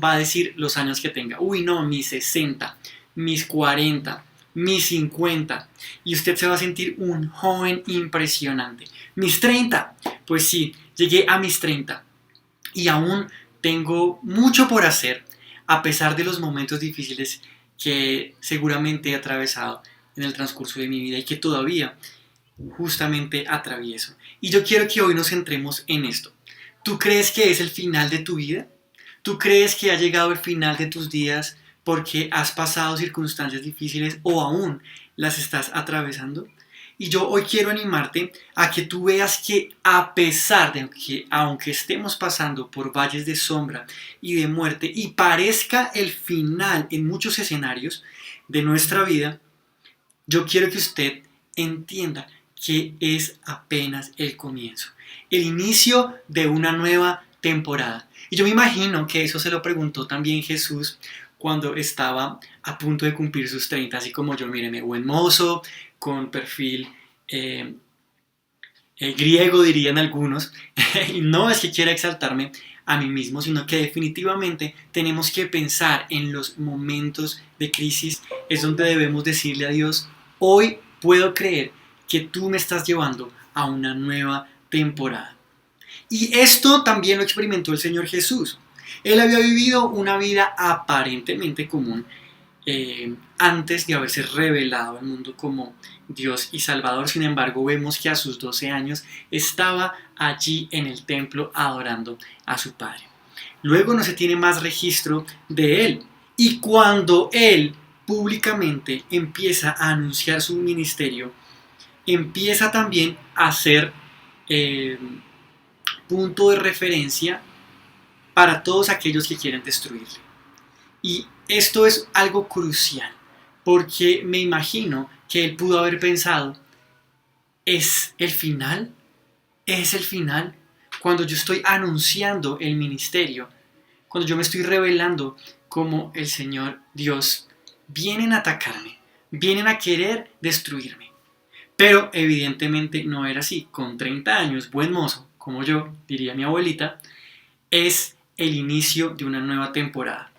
va a decir los años que tenga. Uy, no, mis 60, mis 40, mis 50. Y usted se va a sentir un joven impresionante. Mis 30, pues sí, llegué a mis 30 y aún tengo mucho por hacer, a pesar de los momentos difíciles que seguramente he atravesado en el transcurso de mi vida y que todavía justamente atravieso. Y yo quiero que hoy nos centremos en esto. ¿Tú crees que es el final de tu vida? ¿Tú crees que ha llegado el final de tus días porque has pasado circunstancias difíciles o aún las estás atravesando? Y yo hoy quiero animarte a que tú veas que a pesar de que aunque estemos pasando por valles de sombra y de muerte y parezca el final en muchos escenarios de nuestra vida, yo quiero que usted entienda que es apenas el comienzo, el inicio de una nueva temporada. Y yo me imagino que eso se lo preguntó también Jesús cuando estaba a punto de cumplir sus 30, así como yo, míreme, buen mozo, con perfil griego dirían algunos, y no es que quiera exaltarme a mí mismo, sino que definitivamente tenemos que pensar en los momentos de crisis, es donde debemos decirle a Dios, hoy puedo creer que tú me estás llevando a una nueva temporada. Y esto también lo experimentó el Señor Jesús. Él había vivido una vida aparentemente común antes de haberse revelado al mundo como Dios y Salvador. Sin embargo, vemos que a sus 12 años estaba allí en el templo adorando a su Padre. Luego no se tiene más registro de él. Y cuando él públicamente empieza a anunciar su ministerio, empieza también a ser punto de referencia para todos aquellos que quieren destruirle. Y esto es algo crucial, porque me imagino que él pudo haber pensado, ¿es el final? ¿Es el final? Cuando yo estoy anunciando el ministerio, cuando yo me estoy revelando como el Señor Dios, vienen a atacarme, vienen a querer destruirme. Pero evidentemente no era así. Con 30 años, buen mozo, como yo, diría mi abuelita, es el inicio de una nueva temporada.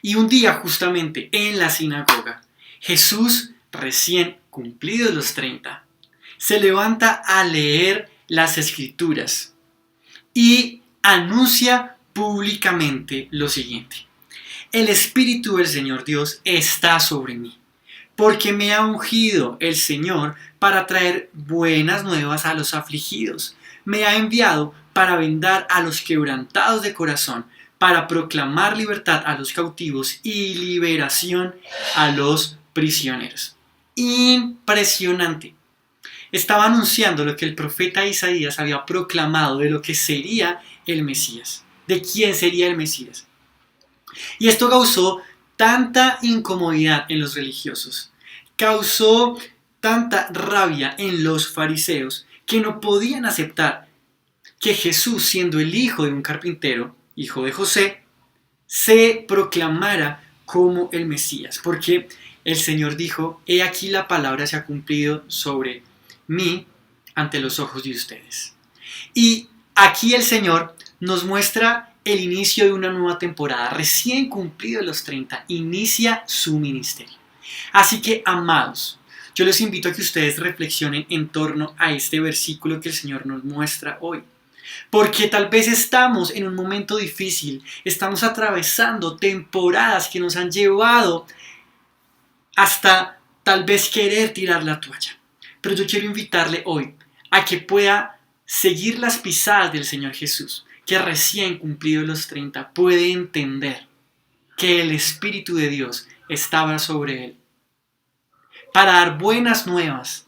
Y un día justamente en la sinagoga, Jesús, recién cumplidos los 30, se levanta a leer las Escrituras y anuncia públicamente lo siguiente: el Espíritu del Señor Dios está sobre mí, porque me ha ungido el Señor para traer buenas nuevas a los afligidos. Me ha enviado para vendar a los quebrantados de corazón, para proclamar libertad a los cautivos y liberación a los prisioneros. Impresionante. Estaba anunciando lo que el profeta Isaías había proclamado de lo que sería el Mesías, de quién sería el Mesías. Y esto causó tanta incomodidad en los religiosos, causó tanta rabia en los fariseos, que no podían aceptar que Jesús, siendo el hijo de un carpintero, hijo de José, se proclamara como el Mesías, porque el Señor dijo, he aquí la palabra se ha cumplido sobre mí ante los ojos de ustedes. Y aquí el Señor nos muestra el inicio de una nueva temporada, recién cumplido los 30, inicia su ministerio. Así que, amados, yo les invito a que ustedes reflexionen en torno a este versículo que el Señor nos muestra hoy. Porque tal vez estamos en un momento difícil, estamos atravesando temporadas que nos han llevado hasta tal vez querer tirar la toalla. Pero yo quiero invitarle hoy a que pueda seguir las pisadas del Señor Jesús, que recién cumplido los 30 puede entender que el Espíritu de Dios estaba sobre él para dar buenas nuevas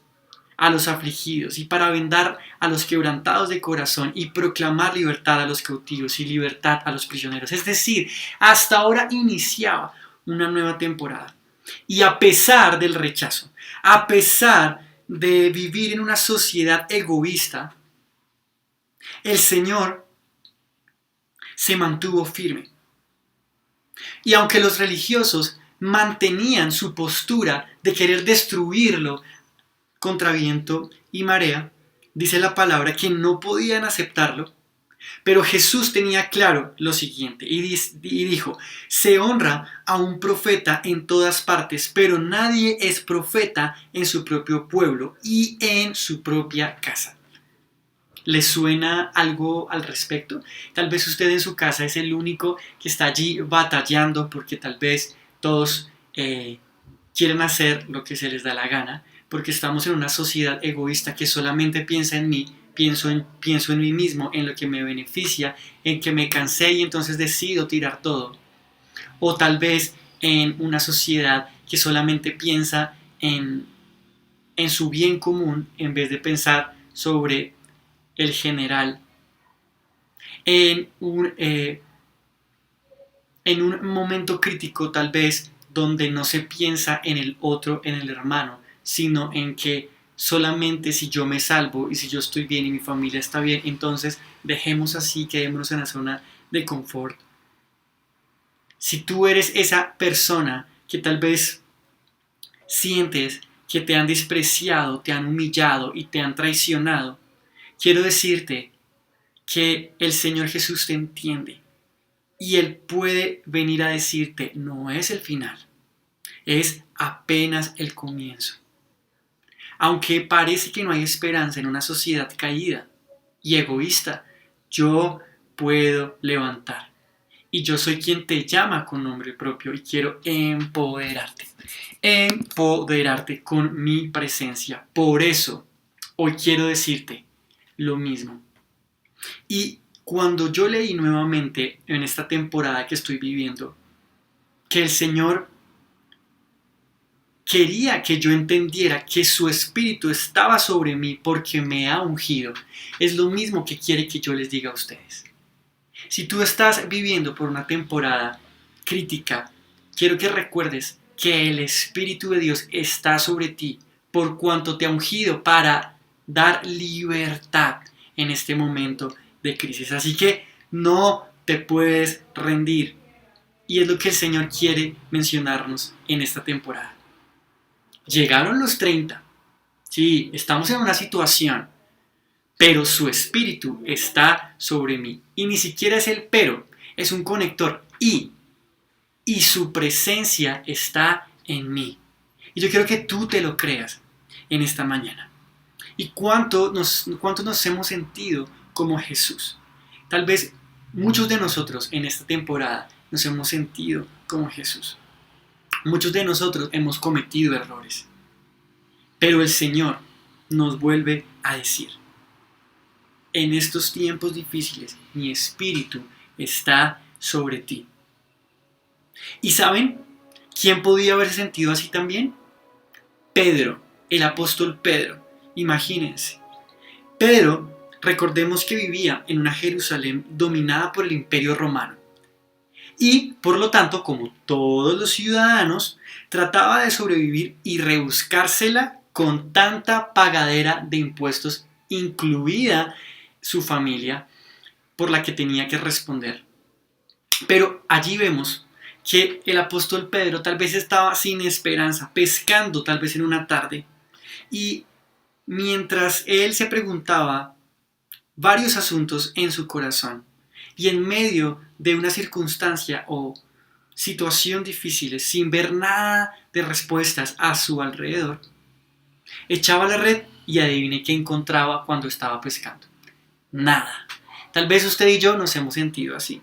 a los afligidos y para vendar a los quebrantados de corazón y proclamar libertad a los cautivos y libertad a los prisioneros. Es decir, hasta ahora iniciaba una nueva temporada. Y a pesar del rechazo, a pesar de vivir en una sociedad egoísta, el Señor se mantuvo firme. Y aunque los religiosos mantenían su postura de querer destruirlo contra viento y marea, dice la palabra que no podían aceptarlo, Pero Jesús tenía claro lo siguiente y dijo, se honra a un profeta en todas partes, pero nadie es profeta en su propio pueblo y en su propia casa. ¿Les suena algo al respecto? Tal vez usted en su casa es el único que está allí batallando porque tal vez todos quieren hacer lo que se les da la gana, porque estamos en una sociedad egoísta que solamente piensa en mí, pienso en mí mismo, en lo que me beneficia, en que me cansé y entonces decido tirar todo. O tal vez en una sociedad que solamente piensa en su bien común en vez de pensar sobre el general. En un momento crítico tal vez donde no se piensa en el otro, en el hermano, sino en que solamente si yo me salvo y si yo estoy bien y mi familia está bien, entonces dejemos así, quedémonos en la zona de confort. Si tú eres esa persona que tal vez sientes que te han despreciado, te han humillado y te han traicionado, quiero decirte que el Señor Jesús te entiende y Él puede venir a decirte, no es el final, es apenas el comienzo. Aunque parece que no hay esperanza en una sociedad caída y egoísta, yo puedo levantar. Y yo soy quien te llama con nombre propio y quiero empoderarte con mi presencia. Por eso, hoy quiero decirte lo mismo. Y cuando yo leí nuevamente en esta temporada que estoy viviendo, que el Señor quería que yo entendiera que su Espíritu estaba sobre mí porque me ha ungido, es lo mismo que quiere que yo les diga a ustedes. Si tú estás viviendo por una temporada crítica, quiero que recuerdes que el Espíritu de Dios está sobre ti por cuanto te ha ungido para dar libertad en este momento de crisis. Así que no te puedes rendir. Y es lo que el Señor quiere mencionarnos en esta temporada. Llegaron los 30. Sí, estamos en una situación, pero su Espíritu está sobre mí. Y ni siquiera es el pero, es un conector. Y su presencia está en mí. Y yo quiero que tú te lo creas en esta mañana. ¿Y cuánto nos hemos sentido como Jesús? Tal vez muchos de nosotros en esta temporada nos hemos sentido como Jesús. Muchos de nosotros hemos cometido errores. Pero el Señor nos vuelve a decir, en estos tiempos difíciles, mi Espíritu está sobre ti. ¿Y saben quién podía haberse sentido así también? Pedro, el apóstol Pedro. Imagínense. Pedro, recordemos que vivía en una Jerusalén dominada por el Imperio Romano. Y, por lo tanto, como todos los ciudadanos, trataba de sobrevivir y rebuscársela con tanta pagadera de impuestos, incluida su familia, por la que tenía que responder. Pero allí vemos que el apóstol Pedro tal vez estaba sin esperanza, pescando tal vez en una tarde, y mientras él se preguntaba varios asuntos en su corazón, y en medio de una circunstancia o situación difícil, sin ver nada de respuestas a su alrededor, echaba la red y adivine qué encontraba cuando estaba pescando. Nada. Tal vez usted y yo nos hemos sentido así.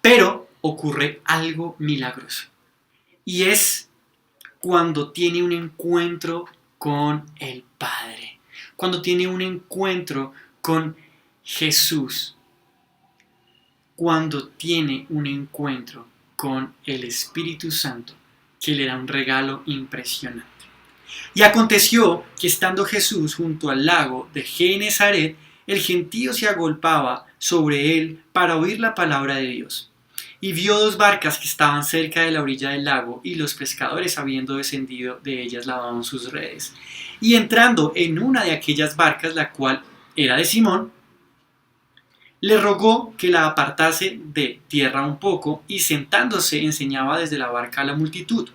Pero ocurre algo milagroso. Y es cuando tiene un encuentro con el Padre. Cuando tiene un encuentro con Jesús. Cuando tiene un encuentro con el Espíritu Santo, que le da un regalo impresionante. Y aconteció que estando Jesús junto al lago de Genesaret, el gentío se agolpaba sobre él para oír la palabra de Dios. Y vio dos barcas que estaban cerca de la orilla del lago, y los pescadores, habiendo descendido de ellas, lavaban sus redes. Y entrando en una de aquellas barcas, la cual era de Simón, le rogó que la apartase de tierra un poco, y sentándose enseñaba desde la barca a la multitud.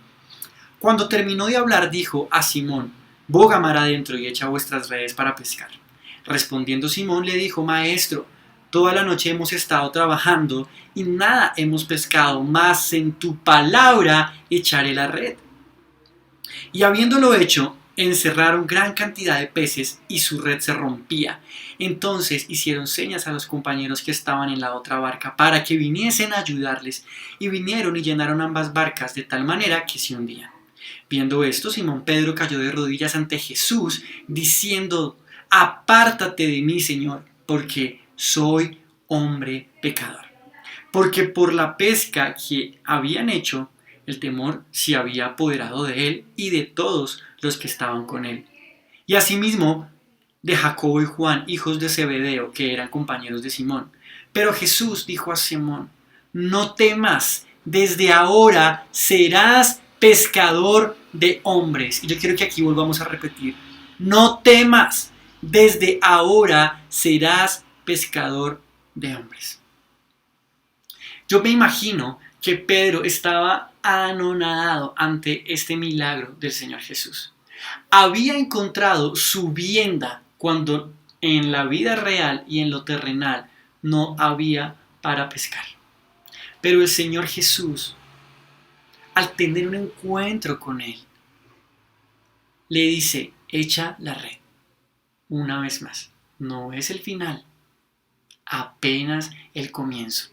Cuando terminó de hablar, dijo a Simón: boga mar adentro y echa vuestras redes para pescar. Respondiendo Simón le dijo: Maestro, toda la noche hemos estado trabajando y nada hemos pescado, mas en tu palabra echaré la red. Y habiéndolo hecho, encerraron gran cantidad de peces y su red se rompía. Entonces hicieron señas a los compañeros que estaban en la otra barca para que viniesen a ayudarles, y vinieron y llenaron ambas barcas de tal manera que se hundían. Viendo esto, Simón Pedro cayó de rodillas ante Jesús, diciendo: apártate de mí, Señor, porque soy hombre pecador. Porque por la pesca que habían hecho, el temor se había apoderado de él y de todos los que estaban con él. Y asimismo de Jacobo y Juan, hijos de Zebedeo, que eran compañeros de Simón. Pero Jesús dijo a Simón: no temas, desde ahora serás pescador de hombres. Y yo quiero que aquí volvamos a repetir: no temas, desde ahora serás pescador de hombres. Yo me imagino que Pedro estaba anonadado ante este milagro del Señor Jesús. Había encontrado su vivienda cuando en la vida real y en lo terrenal no había para pescar. Pero el Señor Jesús, al tener un encuentro con él, le dice: echa la red. Una vez más, no es el final, apenas el comienzo.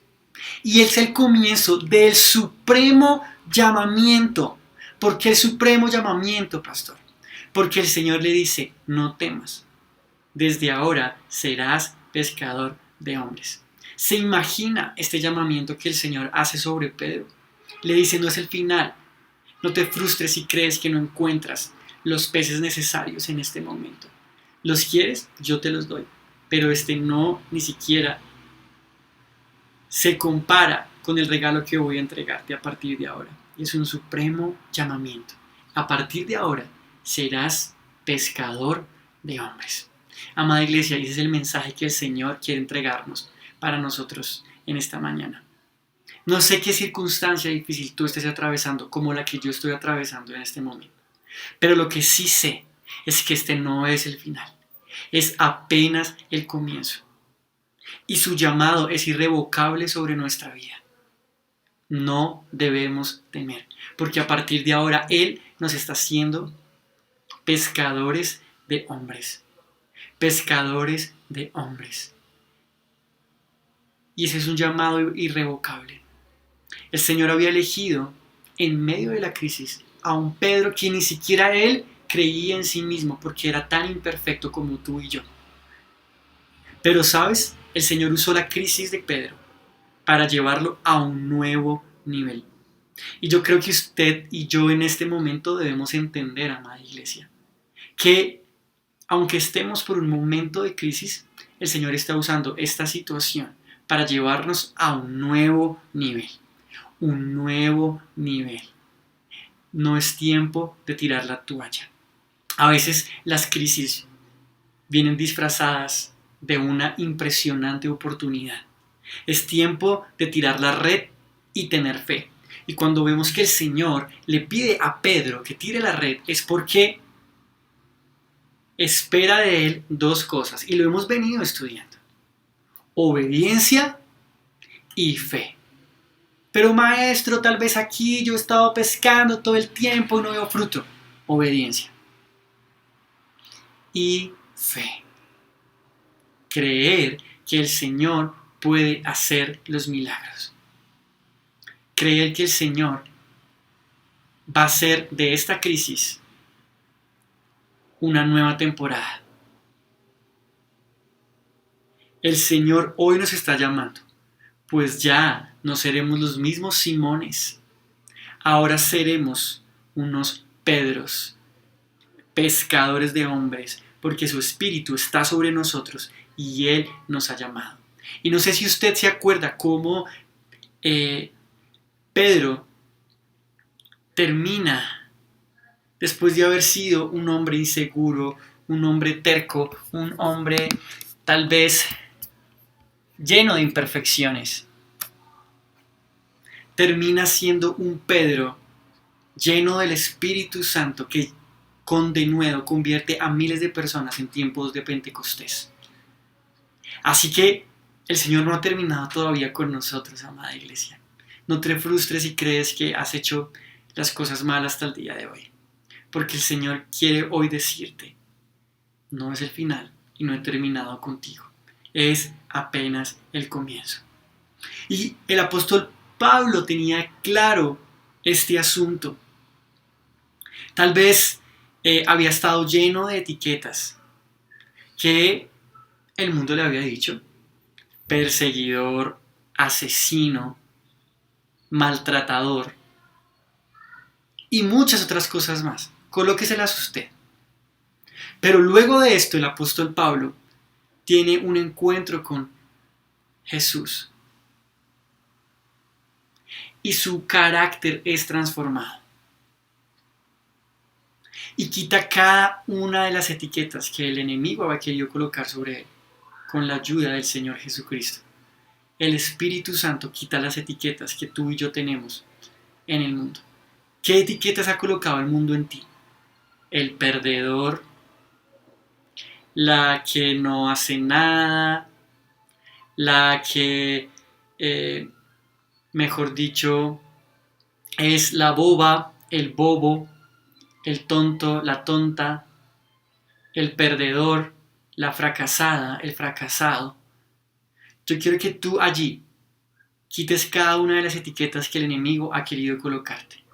Y es el comienzo del supremo llamamiento. ¿Por qué el supremo llamamiento, pastor? Porque el Señor le dice: no temas, desde ahora serás pescador de hombres. ¿Se imagina este llamamiento que el Señor hace sobre Pedro? Le dice: no es el final, no te frustres si crees que no encuentras los peces necesarios en este momento. ¿Los quieres? Yo te los doy, pero no ni siquiera se compara con el regalo que voy a entregarte a partir de ahora. Es un supremo llamamiento. A partir de ahora serás pescador de hombres. Amada iglesia, ese es el mensaje que el Señor quiere entregarnos para nosotros en esta mañana. No sé qué circunstancia difícil tú estés atravesando como la que yo estoy atravesando en este momento. Pero lo que sí sé es que este no es el final. Es apenas el comienzo. Y su llamado es irrevocable sobre nuestra vida. No debemos temer, porque a partir de ahora Él nos está haciendo pescadores de hombres. Pescadores de hombres. Y ese es un llamado irrevocable. El Señor había elegido en medio de la crisis a un Pedro que ni siquiera él creía en sí mismo, porque era tan imperfecto como tú y yo. Pero ¿sabes? El Señor usó la crisis de Pedro para llevarlo a un nuevo nivel. Y yo creo que usted y yo en este momento debemos entender, amada iglesia, que aunque estemos por un momento de crisis, el Señor está usando esta situación para llevarnos a un nuevo nivel. Un nuevo nivel. No es tiempo de tirar la toalla. A veces las crisis vienen disfrazadas de una impresionante oportunidad. Es tiempo de tirar la red y tener fe. Y cuando vemos que el Señor le pide a Pedro que tire la red, es porque espera de él dos cosas. Y lo hemos venido estudiando: obediencia y fe. Pero maestro, tal vez aquí yo he estado pescando todo el tiempo y no veo fruto. Obediencia y fe. Creer que el Señor puede hacer los milagros. Creer que el Señor va a hacer de esta crisis una nueva temporada. El Señor hoy nos está llamando, pues ya no seremos los mismos Simones. Ahora seremos unos Pedros, pescadores de hombres, porque su Espíritu está sobre nosotros y Él nos ha llamado. Y no sé si usted se acuerda cómo Pedro termina después de haber sido un hombre inseguro, un hombre terco, un hombre tal vez lleno de imperfecciones. Termina siendo un Pedro lleno del Espíritu Santo que con denuedo convierte a miles de personas en tiempos de Pentecostés. Así que El Señor no ha terminado todavía con nosotros, amada iglesia. No te frustres si crees que has hecho las cosas mal hasta el día de hoy. Porque el Señor quiere hoy decirte, no es el final y no he terminado contigo. Es apenas el comienzo. Y el apóstol Pablo tenía claro este asunto. Tal vez había estado lleno de etiquetas que el mundo le había dicho: perseguidor, asesino, maltratador y muchas otras cosas más. Colóqueselas usted. Pero luego de esto el apóstol Pablo tiene un encuentro con Jesús y su carácter es transformado. Y quita cada una de las etiquetas que el enemigo había querido colocar sobre él con la ayuda del Señor Jesucristo. El Espíritu Santo quita las etiquetas que tú y yo tenemos en el mundo. ¿Qué etiquetas ha colocado el mundo en ti? El perdedor, la que no hace nada, la que, mejor dicho, es la boba, el bobo, el tonto, la tonta, el perdedor, la fracasada, el fracasado. Yo quiero que tú allí quites cada una de las etiquetas que el enemigo ha querido colocarte.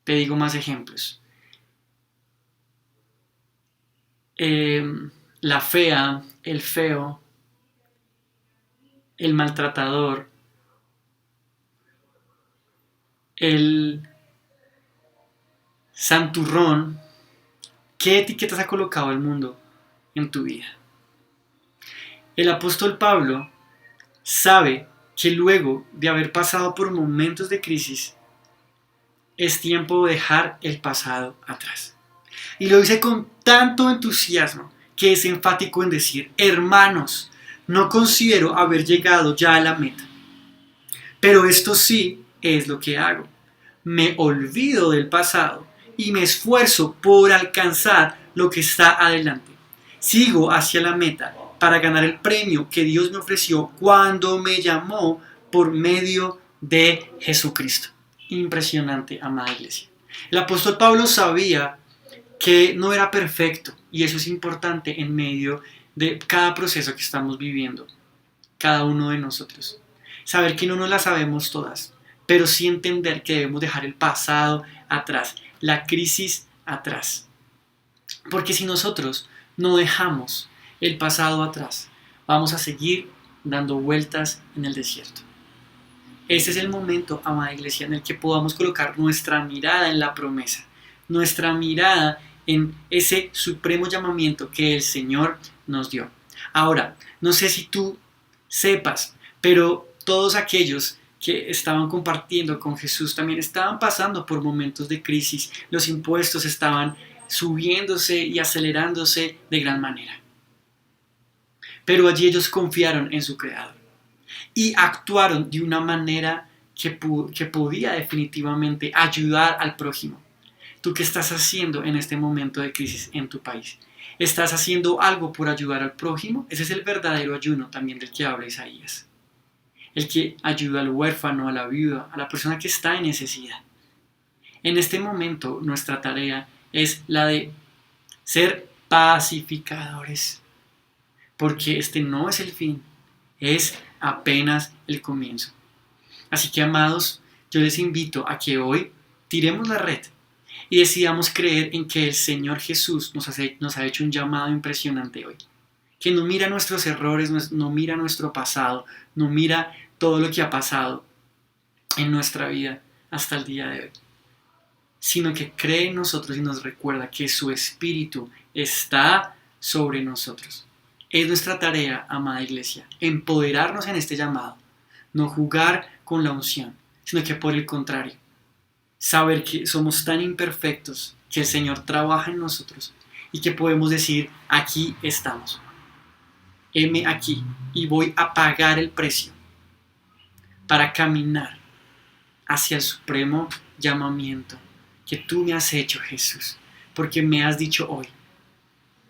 Te digo más ejemplos. La fea, el feo, el maltratador, el santurrón. ¿Qué etiquetas ha colocado el mundo en tu vida? El apóstol Pablo sabe que luego de haber pasado por momentos de crisis, es tiempo de dejar el pasado atrás. Y lo dice con tanto entusiasmo que es enfático en decir: hermanos, no considero haber llegado ya a la meta, pero esto sí es lo que hago. Me olvido del pasado y me esfuerzo por alcanzar lo que está adelante. Sigo hacia la meta para ganar el premio que Dios me ofreció cuando me llamó por medio de Jesucristo. Impresionante, amada iglesia. El apóstol Pablo sabía que no era perfecto, y eso es importante en medio de cada proceso que estamos viviendo, cada uno de nosotros. Saber que no nos las sabemos todas, pero sí entender que debemos dejar el pasado atrás, la crisis atrás. Porque si nosotros no dejamos el pasado atrás, vamos a seguir dando vueltas en el desierto. Ese es el momento, amada iglesia, en el que podamos colocar nuestra mirada en la promesa, nuestra mirada en ese supremo llamamiento que el Señor nos dio. Ahora, no sé si tú sepas, pero todos aquellos que estaban compartiendo con Jesús también estaban pasando por momentos de crisis. Los impuestos estaban subiéndose y acelerándose de gran manera. Pero allí ellos confiaron en su Creador y actuaron de una manera que podía definitivamente ayudar al prójimo. ¿Tú qué estás haciendo en este momento de crisis en tu país? ¿Estás haciendo algo por ayudar al prójimo? Ese es el verdadero ayuno también del que habla Isaías. El que ayuda al huérfano, a la viuda, a la persona que está en necesidad. En este momento nuestra tarea es la de ser pacificadores, porque este no es el fin, es apenas el comienzo. Así que, amados, yo les invito a que hoy tiremos la red y decidamos creer en que el Señor Jesús nos ha hecho un llamado impresionante hoy. Que no mira nuestros errores, no mira nuestro pasado, no mira todo lo que ha pasado en nuestra vida hasta el día de hoy, sino que cree en nosotros y nos recuerda que su Espíritu está sobre nosotros. Es nuestra tarea, amada iglesia, empoderarnos en este llamado, no jugar con la unción, sino que por el contrario, saber que somos tan imperfectos que el Señor trabaja en nosotros y que podemos decir: aquí estamos, heme aquí y voy a pagar el precio para caminar hacia el supremo llamamiento que tú me has hecho, Jesús, porque me has dicho hoy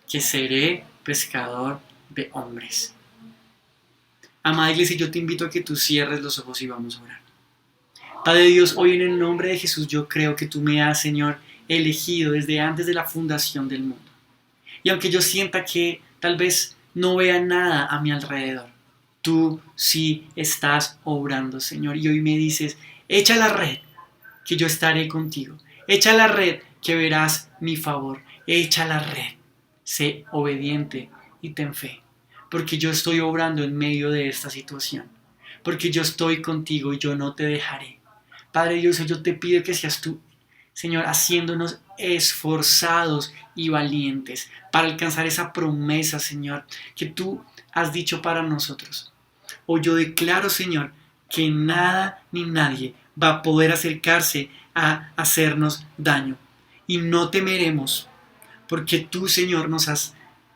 que seré pescador de hombres. Amada iglesia, yo te invito a que tú cierres los ojos y vamos a orar. Padre Dios, hoy en el nombre de Jesús yo creo que tú me has, Señor, elegido desde antes de la fundación del mundo. Y aunque yo sienta que tal vez no vea nada a mi alrededor, tú sí estás obrando, Señor. Y hoy me dices, echa la red, que yo estaré contigo. Echa la red, que verás mi favor. Echa la red. Sé obediente y ten fe, porque yo estoy obrando en medio de esta situación. Porque yo estoy contigo y yo no te dejaré. Padre Dios, yo te pido que seas tú, Señor, haciéndonos esforzados y valientes para alcanzar esa promesa, Señor, que tú has dicho para nosotros. Hoy yo declaro, Señor, que nada ni nadie va a poder acercarse a hacernos daño. Y no temeremos, porque tú, Señor, nos has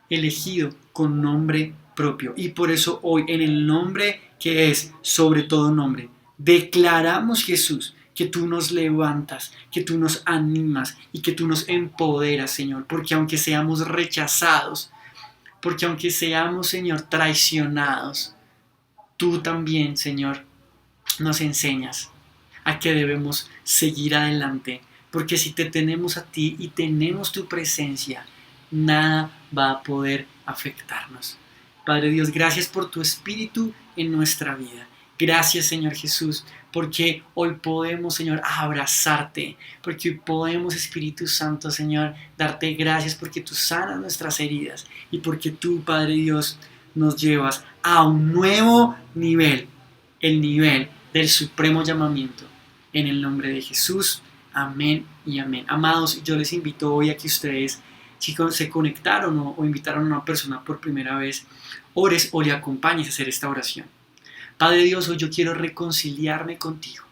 elegido con nombre propio. Y por eso hoy, en el nombre que es sobre todo nombre, declaramos, Jesús, que tú nos levantas, que tú nos animas y que tú nos empoderas, Señor, porque aunque seamos rechazados, porque aunque seamos, Señor, traicionados, tú también, Señor, nos enseñas a que debemos seguir adelante, porque si te tenemos a ti y tenemos tu presencia, nada va a poder afectarnos. Padre Dios, gracias por tu Espíritu en nuestra vida. Gracias, Señor Jesús, porque hoy podemos, Señor, abrazarte, porque hoy podemos, Espíritu Santo, Señor, darte gracias porque tú sanas nuestras heridas y porque tú, Padre Dios, nos llevas a un nuevo nivel, el nivel del supremo llamamiento. En el nombre de Jesús, amén y amén. Amados, yo les invito hoy a que ustedes, si se conectaron o invitaron a una persona por primera vez, ores o le acompañes a hacer esta oración. Padre Dios, hoy yo quiero reconciliarme contigo.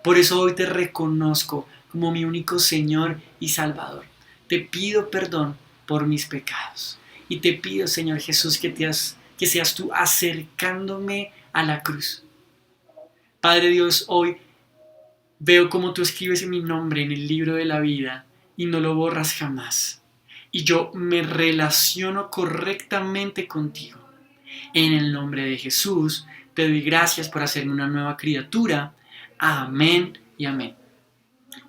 Por eso hoy te reconozco como mi único Señor y Salvador. Te pido perdón por mis pecados. Y te pido, Señor Jesús, que seas tú acercándome a la cruz. Padre Dios, hoy veo cómo tú escribes mi nombre en el libro de la vida y no lo borras jamás. Y yo me relaciono correctamente contigo. En el nombre de Jesús, te doy gracias por hacerme una nueva criatura. Amén y amén.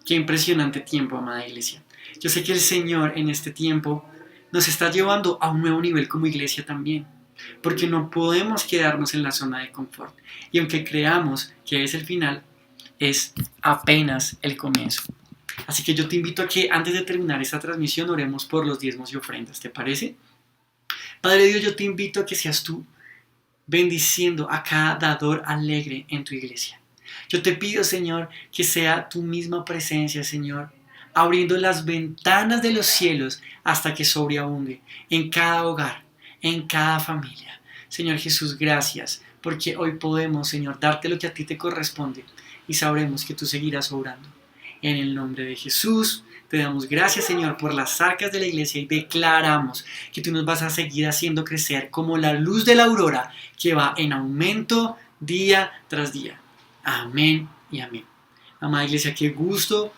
Qué impresionante tiempo, amada iglesia. Yo sé que el Señor en este tiempo nos está llevando a un nuevo nivel como iglesia también. Porque no podemos quedarnos en la zona de confort. Y aunque creamos que es el final, es apenas el comienzo. Así que yo te invito a que antes de terminar esta transmisión oremos por los diezmos y ofrendas. ¿Te parece? Padre Dios, yo te invito a que seas tú bendiciendo a cada dador alegre en tu iglesia. Yo te pido, Señor, que sea tu misma presencia, Señor, abriendo las ventanas de los cielos hasta que sobreabunde en cada hogar, en cada familia. Señor Jesús, gracias, porque hoy podemos, Señor, darte lo que a ti te corresponde y sabremos que tú seguirás obrando. En el nombre de Jesús, te damos gracias, Señor, por las arcas de la iglesia y declaramos que tú nos vas a seguir haciendo crecer como la luz de la aurora que va en aumento día tras día. Amén y amén. Amada iglesia, qué gusto